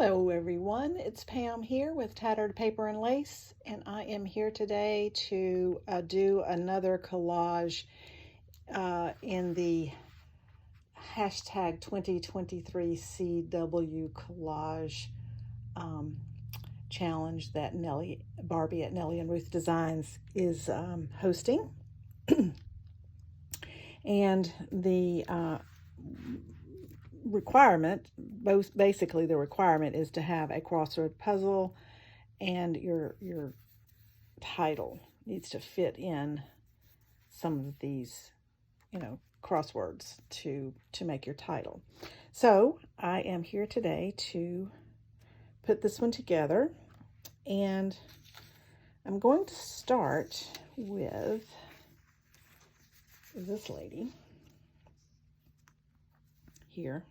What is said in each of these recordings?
Hello everyone, it's Pam here with Tattered Paper and Lace, and I am here today to do another collage in the hashtag 2023 CW collage challenge that Barbie at Nellie and Ruth Designs is hosting. And the basically the requirement is to have a crossword puzzle, and your title needs to fit in some of these, crosswords to make your title. So I am here today to put this one together, and I'm going to start with this lady here.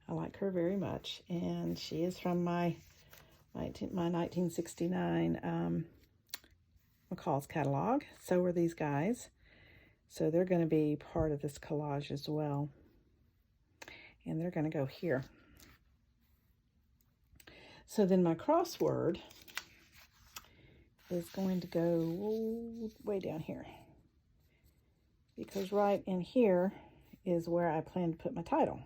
I like her very much, and she is from my 1969 McCall's catalog. So are these guys. So they're going to be part of this collage as well. And they're going to go here. So then my crossword is going to go way down here, because right in here is where I plan to put my title.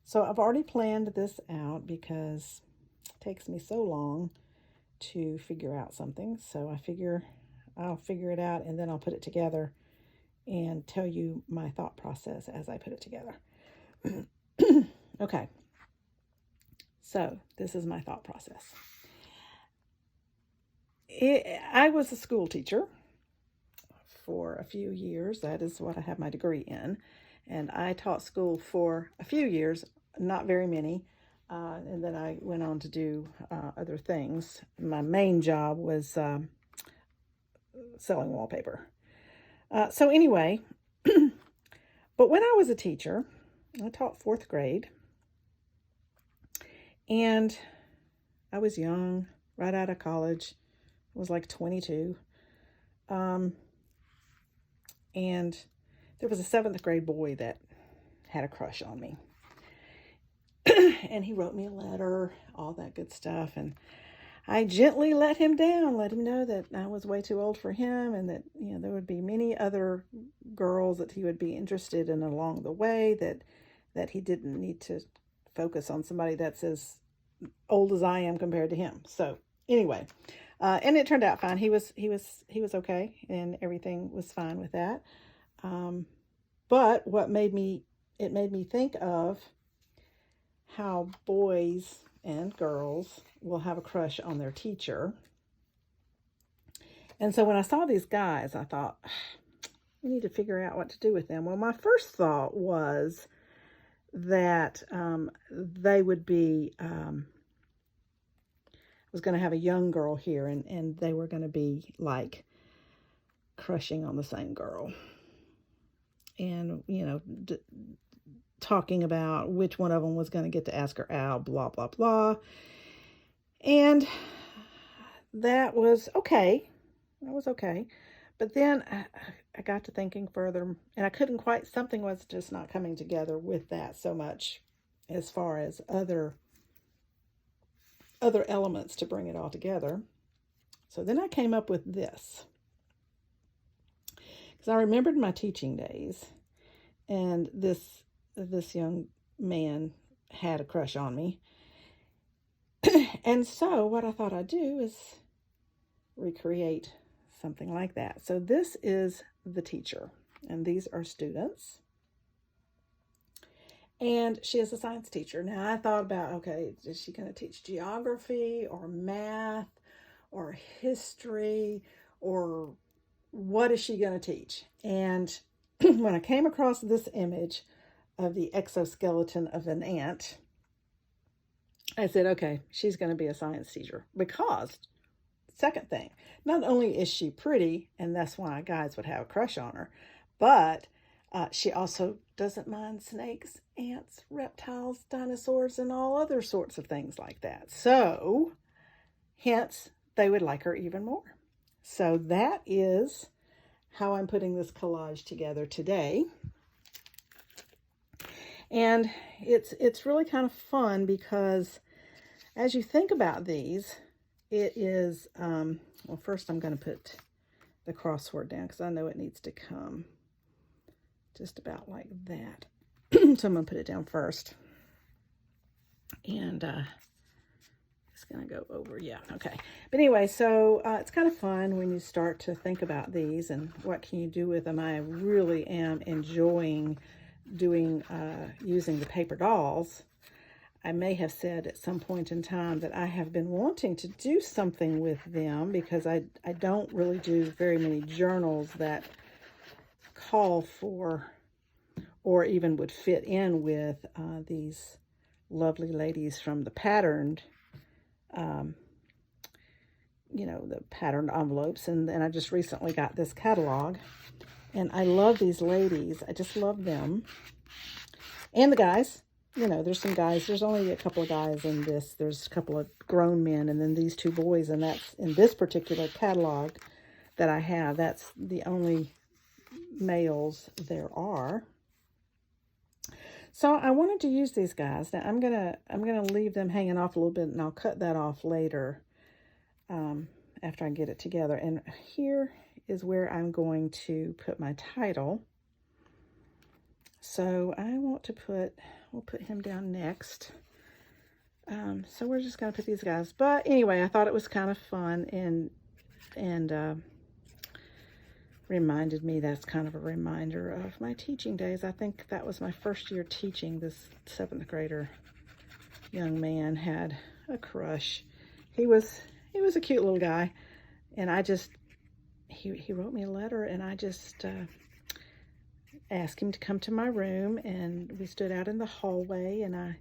So I've already planned this out because it takes me so long to figure out something. So I figure I'll figure it out, and then I'll put it together and tell you my thought process as I put it together. Okay. So this is my thought process. I was a school teacher for a few years. That is what I have my degree in. And I taught school for a few years, not very many. And then I went on to do other things. My main job was selling wallpaper. So anyway, but when I was a teacher, I taught 4th grade. And I was young, right out of college. I was like 22. And there was a 7th grade boy that had a crush on me. And he wrote me a letter, all that good stuff. And I gently let him down, let him know that I was way too old for him, and that, there would be many other girls that he would be interested in along the way, that he didn't need to focus on somebody that's as old as I am compared to him. So anyway, and it turned out fine. He was okay, and everything was fine with that. But it made me think of how boys and girls will have a crush on their teacher. And so when I saw these guys, I thought, we need to figure out what to do with them. Well, my first thought was that they would be, I was going to have a young girl here, and they were going to be like crushing on the same girl. And, talking about which one of them was going to get to ask her out, blah, blah, blah. And that was okay. But then I got to thinking further, and I couldn't quite, something was just not coming together with that so much as far as other elements to bring it all together. So then I came up with this. Because I remembered my teaching days, and this young man had a crush on me. And so what I thought I'd do is recreate something like that. So this is the teacher, and these are students. And she is a science teacher. Now I thought about, okay, is she going to teach geography or math or history, or what is she going to teach? And when I came across this image of the exoskeleton of an ant, I said, okay, she's going to be a science teacher. Because, second thing, not only is she pretty, and that's why guys would have a crush on her, but she also doesn't mind snakes, ants, reptiles, dinosaurs, and all other sorts of things like that. So, hence, they would like her even more. So that is how I'm putting this collage together today. And it's really kind of fun because as you think about these, it is, well, first I'm going to put the crossword down because I know it needs to come just about like that. So I'm going to put it down first. And it's going to go over. Yeah, okay. But anyway, so it's kind of fun when you start to think about these and what can you do with them. I really am enjoying using the paper dolls. I may have said at some point in time that I have been wanting to do something with them because I don't really do very many journals that call for or even would fit in with these lovely ladies from the patterned, the patterned envelopes. And I just recently got this catalog. And I love these ladies. I just love them. And the guys. There's some guys. There's only a couple of guys in this. There's a couple of grown men and then these two boys. And that's in this particular catalog that I have. That's the only males there are. So I wanted to use these guys. Now I'm gonna leave them hanging off a little bit, and I'll cut that off later after I get it together. And here is where I'm going to put my title. So I want to we'll put him down next. So we're just gonna put these guys. But anyway, I thought it was kind of fun and reminded me, that's kind of a reminder of my teaching days. I think that was my first year teaching. This 7th grader young man had a crush. He was a cute little guy, and he wrote me a letter, and I just asked him to come to my room, and we stood out in the hallway, and I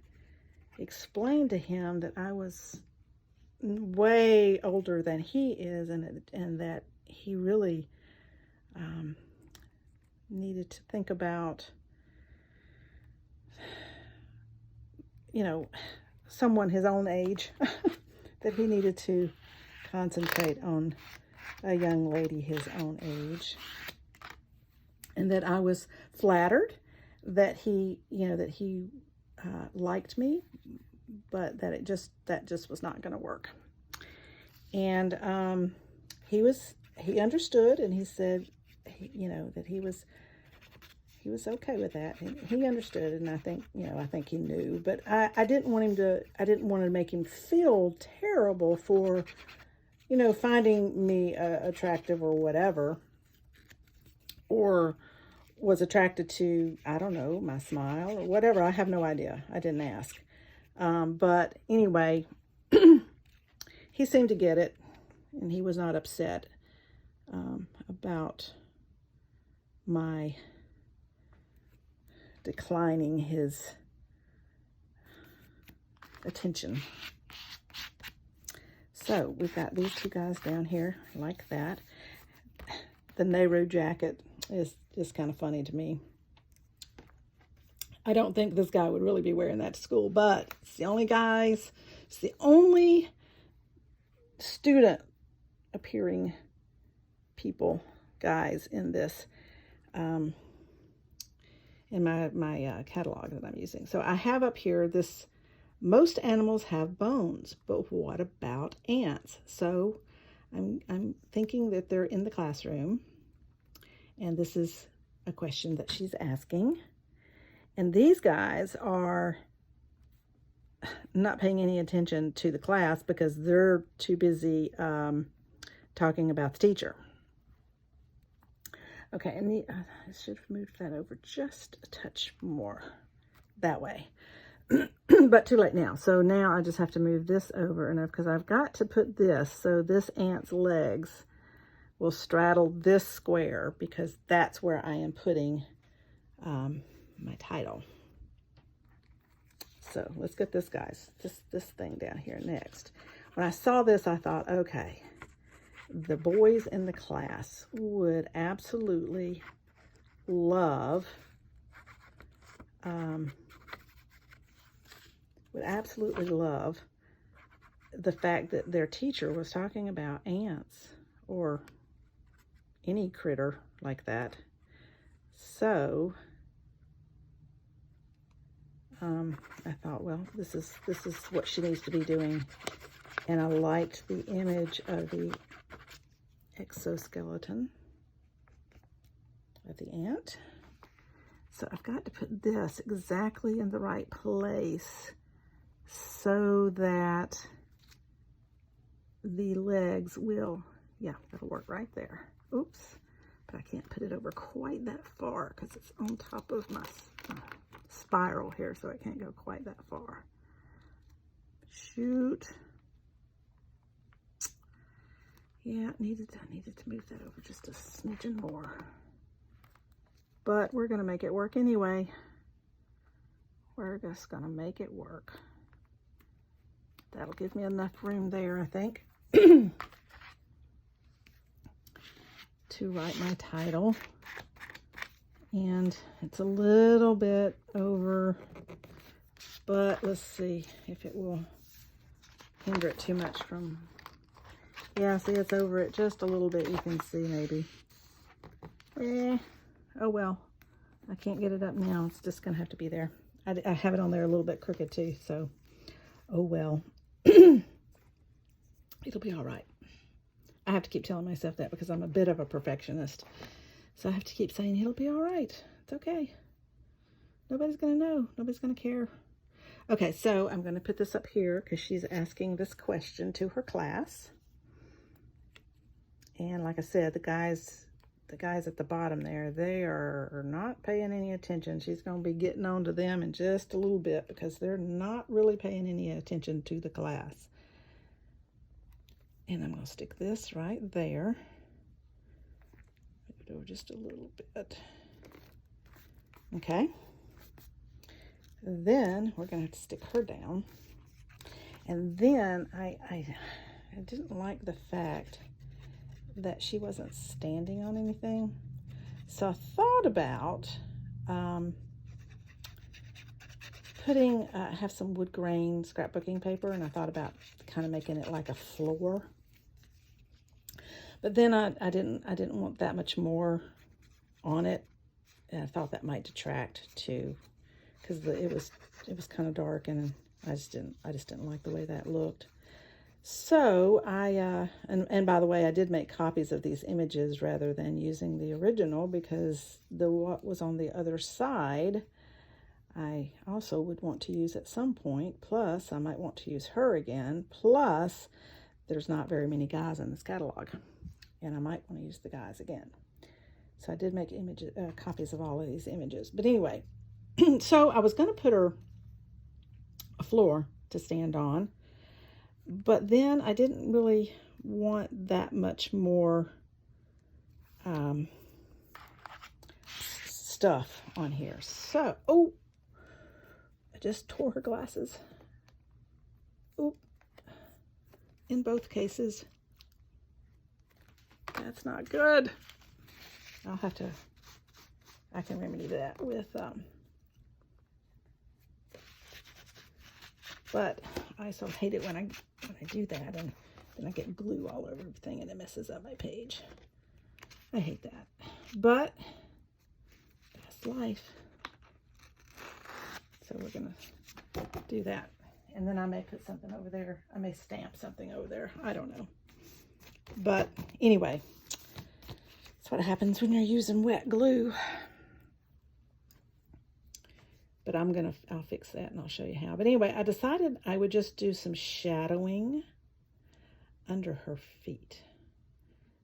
explained to him that I was way older than he is, and that he really needed to think about, someone his own age, that he needed to concentrate on a young lady his own age, and that I was flattered that he liked me, but that just was not going to work. And he understood, and he said, that he was okay with that. He understood, and I think he knew, but I didn't want to make him feel terrible for, finding me attractive or whatever, or was attracted to, I don't know, my smile or whatever. I have no idea. I didn't ask. But anyway, he seemed to get it, and he was not upset about my declining his attention. So we've got these two guys down here like that. The Nehru jacket is just kind of funny to me. I don't think this guy would really be wearing that to school, but it's the only student appearing guys in this, in my catalog that I'm using. So I have up here this, most animals have bones, but what about ants? So I'm thinking that they're in the classroom, and this is a question that she's asking. And these guys are not paying any attention to the class because they're too busy talking about the teacher. Okay, and I should have moved that over just a touch more that way. But too late now. So now I just have to move this over enough because I've got to put this so this ant's legs will straddle this square, because that's where I am putting my title. So let's get this thing down here next. When I saw this, I thought, okay, the boys in the class would absolutely love the fact that their teacher was talking about ants or any critter like that. So I thought, well, this is what she needs to be doing. And I liked the image of the exoskeleton of the ant. So I've got to put this exactly in the right place so that the legs will, yeah, that'll work right there. Oops, but I can't put it over quite that far because it's on top of my spiral here, so I can't go quite that far. Shoot. Yeah, I needed to move that over just a smidgen more. But we're gonna make it work anyway. We're just gonna make it work. That'll give me enough room there, I think, to write my title. And it's a little bit over, but let's see if it will hinder it too much from, yeah, see, it's over it just a little bit. You can see maybe. Oh well, I can't get it up now. It's just gonna have to be there. I have it on there a little bit crooked too, so oh well. It'll be all right. I have to keep telling myself that because I'm a bit of a perfectionist. So I have to keep saying, it'll be all right. It's okay. Nobody's going to know. Nobody's going to care. Okay, so I'm going to put this up here because she's asking this question to her class. And like I said, the guys at the bottom there, they are not paying any attention. She's going to be getting on to them in just a little bit because they're not really paying any attention to the class. And I'm going to stick this right there. Move it over just a little bit. Okay. Then we're going to have to stick her down. And then I didn't like the fact that she wasn't standing on anything. So I thought about putting, I have some wood grain scrapbooking paper, and I thought about kind of making it like a floor. But then I didn't want that much more on it. And I thought that might detract too, because it was kind of dark, and I just didn't like the way that looked. So and by the way, I did make copies of these images rather than using the original, because what was on the other side, I also would want to use at some point. Plus, I might want to use her again. Plus, there's not very many guys in this catalog, and I might want to use the guys again. So I did make copies of all of these images. But anyway, so I was going to put her a floor to stand on. But then I didn't really want that much more stuff on here. So, oh, I just tore her glasses. Oh, in both cases. That's not good. I can remedy that with, but I so hate it when I do that, and then I get glue all over everything and it messes up my page. I hate that, but that's life. So we're gonna do that, and then I may put something over there. I may stamp something over there. I don't know, but anyway, that's what happens when you're using wet glue. But I'll fix that and I'll show you how. But anyway, I decided I would just do some shadowing under her feet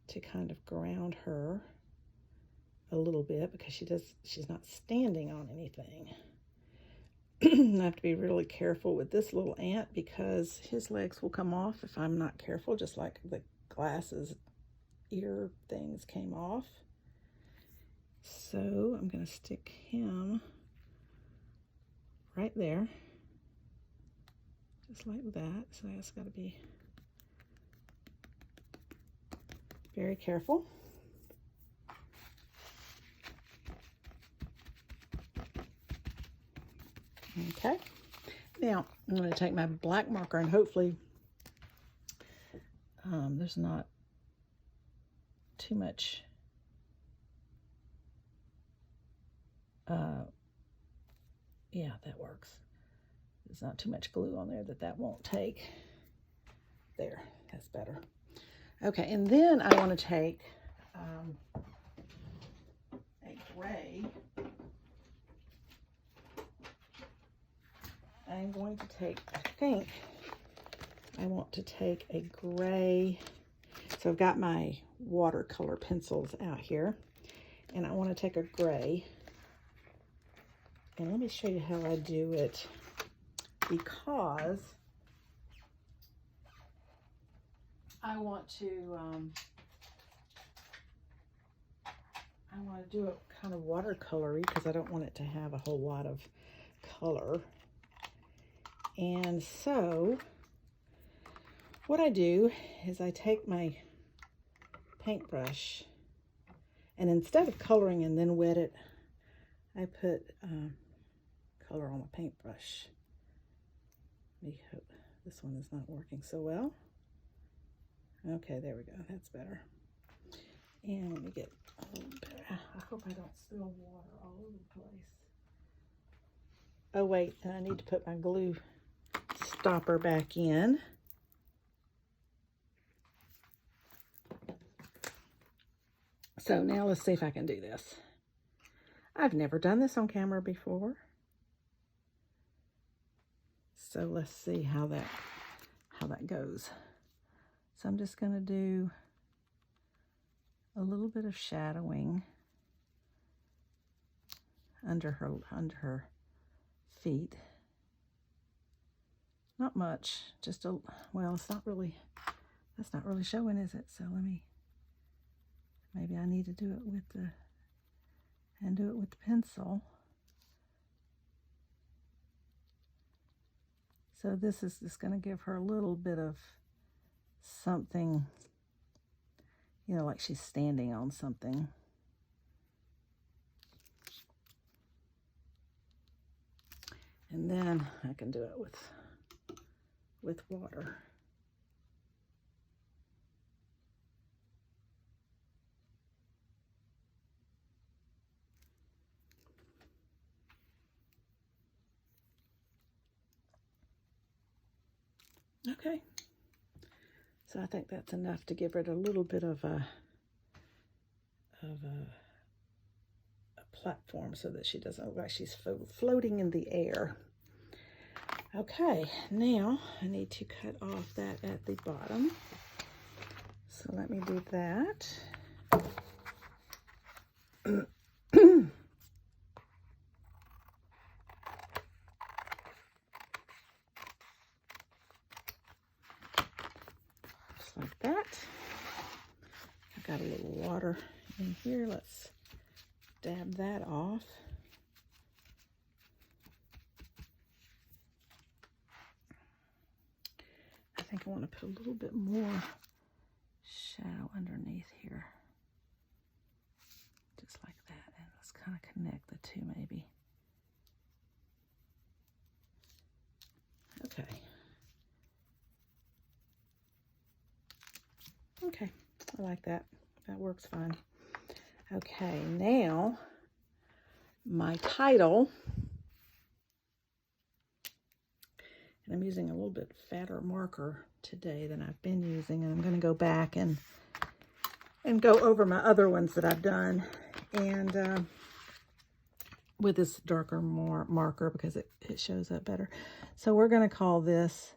to kind of ground her a little bit, because she's not standing on anything. I have to be really careful with this little ant because his legs will come off if I'm not careful, just like the glasses ear things came off. So I'm going to stick him right there, just like that. So I just got to be very careful. Okay, now I'm going to take my black marker, and hopefully there's not too much Yeah, that works. There's not too much glue on there that won't take. There, that's better. Okay, and then I want to take a gray. I'm going to take, I think I want to take a gray. So I've got my watercolor pencils out here, and I want to take a gray. And let me show you how I do it, because I want to do it kind of watercolory, because I don't want it to have a whole lot of color. And so what I do is I take my paintbrush, and instead of coloring and then wet it, I put color on my paintbrush. Let me hope this one is not working so well. Okay, there we go. That's better. And let me get a little bit. I hope I don't spill water all over the place. Oh wait, and I need to put my glue stopper back in. So now let's see if I can do this. I've never done this on camera before. So let's see how that goes. So I'm just going to do a little bit of shadowing under her feet. Not much, just a, well, it's not really, that's not really showing, is it? So maybe I need to do it with the pencil. So this is just going to give her a little bit of something, you know, like she's standing on something. And then I can do it with water. Okay, so I think that's enough to give it a little bit of a platform, so that she doesn't look like she's floating in the air. Okay, now I need to cut off that at the bottom. So let me do that. Just like that. I've got a little water in here. Let's dab that off. I think I want to put a little bit more shadow underneath here. Just like that. And let's kind of connect the two maybe. Okay. Okay, I like that. That works fine. Okay, now my title. And I'm using a little bit fatter marker today than I've been using, and I'm going to go back and go over my other ones that I've done, and with this darker marker, because it shows up better. So we're going to call this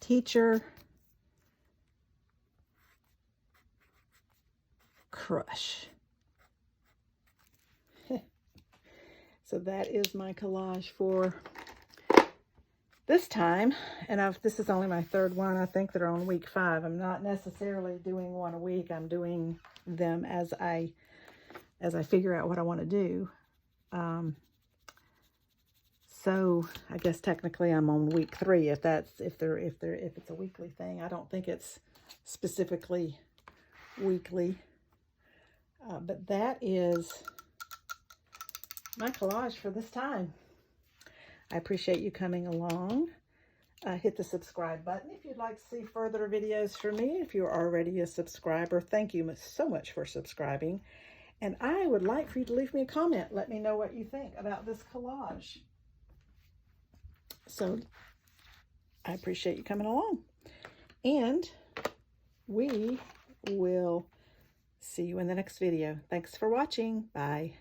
Teacher Crush. So that is my collage for this time, and this is only my third one. I think that are on week 5. I'm not necessarily doing one a week. I'm doing them as I figure out what I want to do. So I guess technically I'm on week 3 if it's a weekly thing. I don't think it's specifically weekly, but that is my collage for this time. I appreciate you coming along. hit the subscribe button if you'd like to see further videos from me. If you're already a subscriber, thank you so much for subscribing. And I would like for you to leave me a comment. Let me know what you think about this collage. So I appreciate you coming along. And we will see you in the next video. Thanks for watching. Bye.